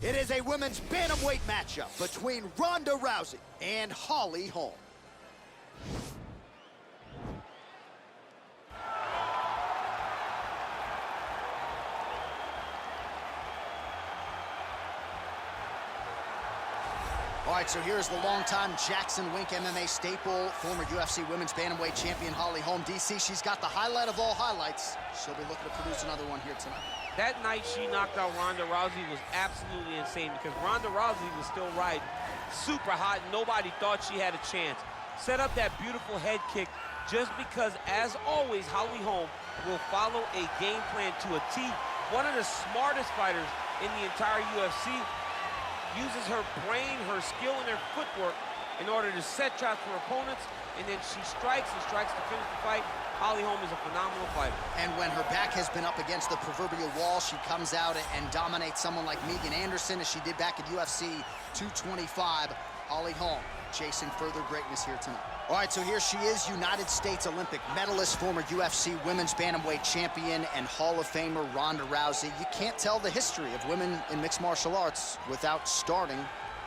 It is a women's bantamweight matchup between Ronda Rousey and Holm. All right, so here's the longtime Jackson Wink MMA staple, former UFC women's bantamweight champion Holm. DC, she's got the highlight of all highlights. She'll be looking to produce another one here tonight. That night she knocked out Ronda Rousey was absolutely insane because Ronda Rousey was still riding super hot. Nobody thought she had a chance. Set up that beautiful head kick just because, as always, Holm will follow a game plan to a T. One of the smartest fighters in the entire UFC. Uses her brain, her skill, and her footwork in order to set traps for opponents, and then she strikes and strikes to finish the fight. Holm is a phenomenal fighter. And when her back has been up against the proverbial wall, she comes out and dominates someone like Megan Anderson, as she did back at UFC 225. Holm chasing further greatness here tonight. All right, so here she is, United States Olympic medalist, former UFC women's bantamweight champion, and Hall of Famer Ronda Rousey. You can't tell the history of women in mixed martial arts without starting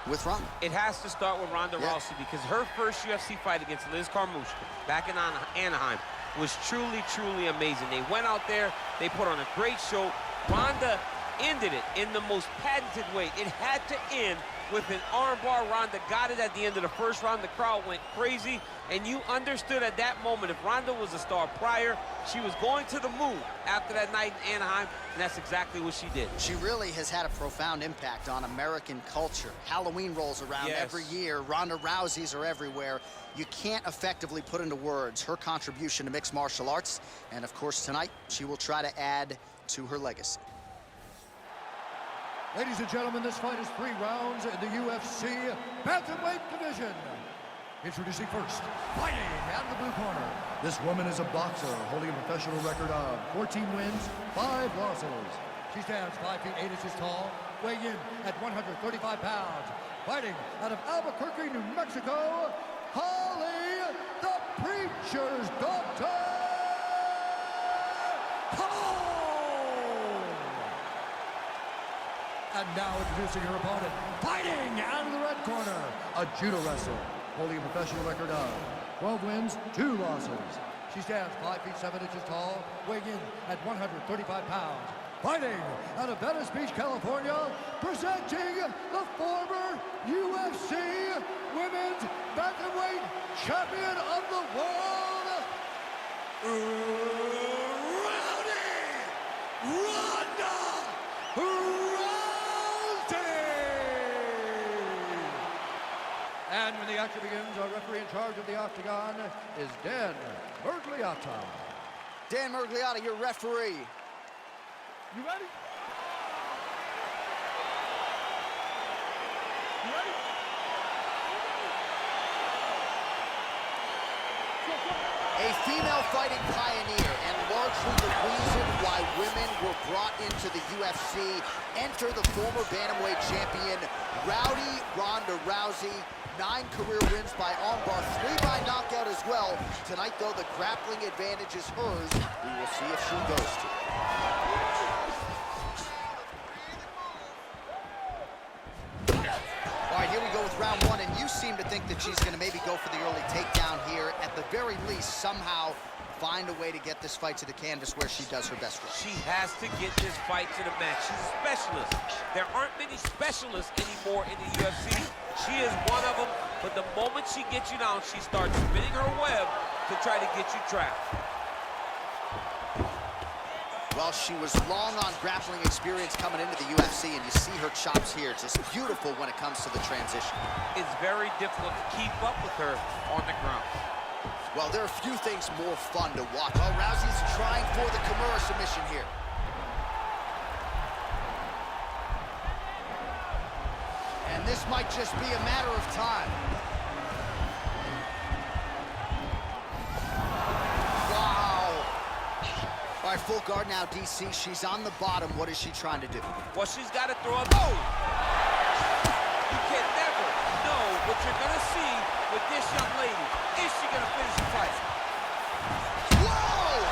with Ronda. It has to start with Ronda Rousey because her first UFC fight against Liz Carmouche back in Anaheim was truly, truly amazing. They went out there, they put on a great show. Ronda ended it in the most patented way. It had to end with an armbar. Ronda got it at the end of the first round. The crowd went crazy, and you understood at that moment if Ronda was a star prior, she was going to the moon after that night in Anaheim, and that's exactly what she did. She really has had a profound impact on American culture. Halloween rolls around every year. Ronda Rousey's are everywhere. You can't effectively put into words her contribution to mixed martial arts, and of course tonight she will try to add to her legacy. Ladies and gentlemen, this fight is 3 rounds in the UFC bantamweight division. Introducing first, fighting out of the blue corner. This woman is a boxer holding a professional record of 14 wins, 5 losses. She stands 5 feet 8 inches tall, weighing in at 135 pounds. Fighting out of Albuquerque, New Mexico, Holly, the Preacher's Daughter, Holm! And now introducing her opponent, fighting out of the red corner, a judo wrestler, holding a professional record of 12 wins, 2 losses. She stands 5 feet 7 inches tall, weighing in at 135 pounds. Fighting out of Venice Beach, California, presenting the former UFC Women's Bantamweight Champion of the World, Ronda Rousey! And when the action begins, our referee in charge of the octagon is Dan Mergliotta. Dan Mergliotta, your referee. You ready? You ready? A female fighting pioneer and largely the reason why women were brought into the UFC. Enter the former bantamweight champion, Rowdy Ronda Rousey. 9 career wins by armbar, 3 by knockout as well. Tonight, though, the grappling advantage is hers. We will see if she goes to it. All right, here we go with round 1, and you seem to think that she's going to maybe go for the early takedown here. At the very least, somehow find a way to get this fight to the canvas where she does her best work. She has to get this fight to the mat. She's a specialist. There aren't many specialists anymore in the UFC. She is one of them, but the moment she gets you down, she starts spinning her web to try to get you trapped. Well, she was long on grappling experience coming into the UFC, and you see her chops here. Just beautiful when it comes to the transition. It's very difficult to keep up with her on the ground. Well, there are few things more fun to watch. Well, Rousey's trying for the Kimura submission here. And this might just be a matter of time. Wow. All right, full guard now, DC. She's on the bottom. What is she trying to do? Well, she's got to throw a low. You can never know what you're going to see with this young lady. Is she going to finish the fight? Whoa!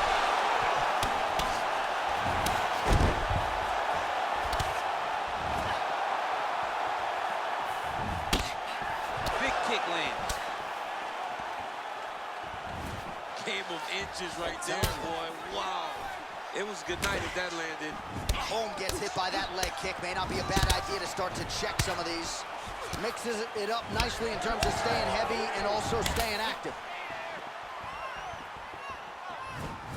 there, boy. Wow. It was good night if that landed. Holm gets hit by that leg kick. May not be a bad idea to start to check some of these. Mixes it up nicely in terms of staying heavy and also staying active.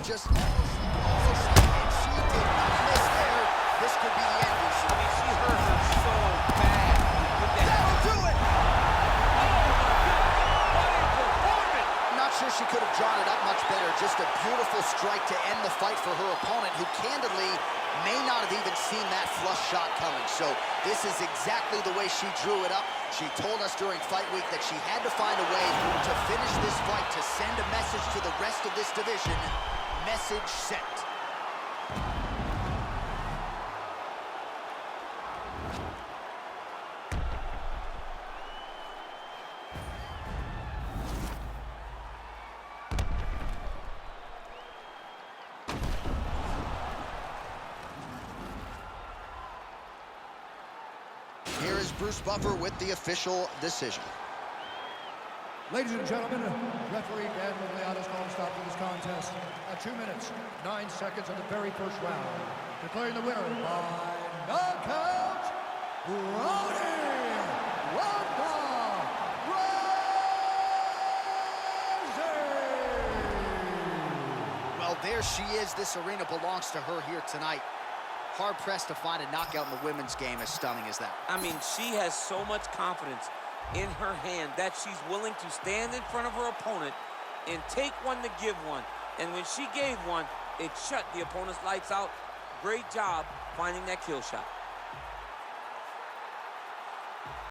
Just almost, and she did not miss there. This could be the end. I mean, she hurt her so bad. That'll do it! Oh, my goodness. What a performance! Not sure she could have drawn it up much better. Just a beautiful strike to end the fight for her opponent, who candidly may not have even seen that flush shot coming. So this is exactly the way she drew it up. She told us during fight week that she had to find a way to finish this fight, to send a message to the rest of this division. Message sent. Here is Bruce Buffer with the official decision. Ladies and gentlemen, referee Dan Leon has called a stop to this contest at 2 minutes, 9 seconds of the very first round. Declaring the winner by knockout, Ronda Rousey! Well, there she is. This arena belongs to her here tonight. Hard-pressed to find a knockout in the women's game as stunning as that. I mean, she has so much confidence in her hand that she's willing to stand in front of her opponent and take one to give one. And when she gave one, it shut the opponent's lights out. Great job finding that kill shot.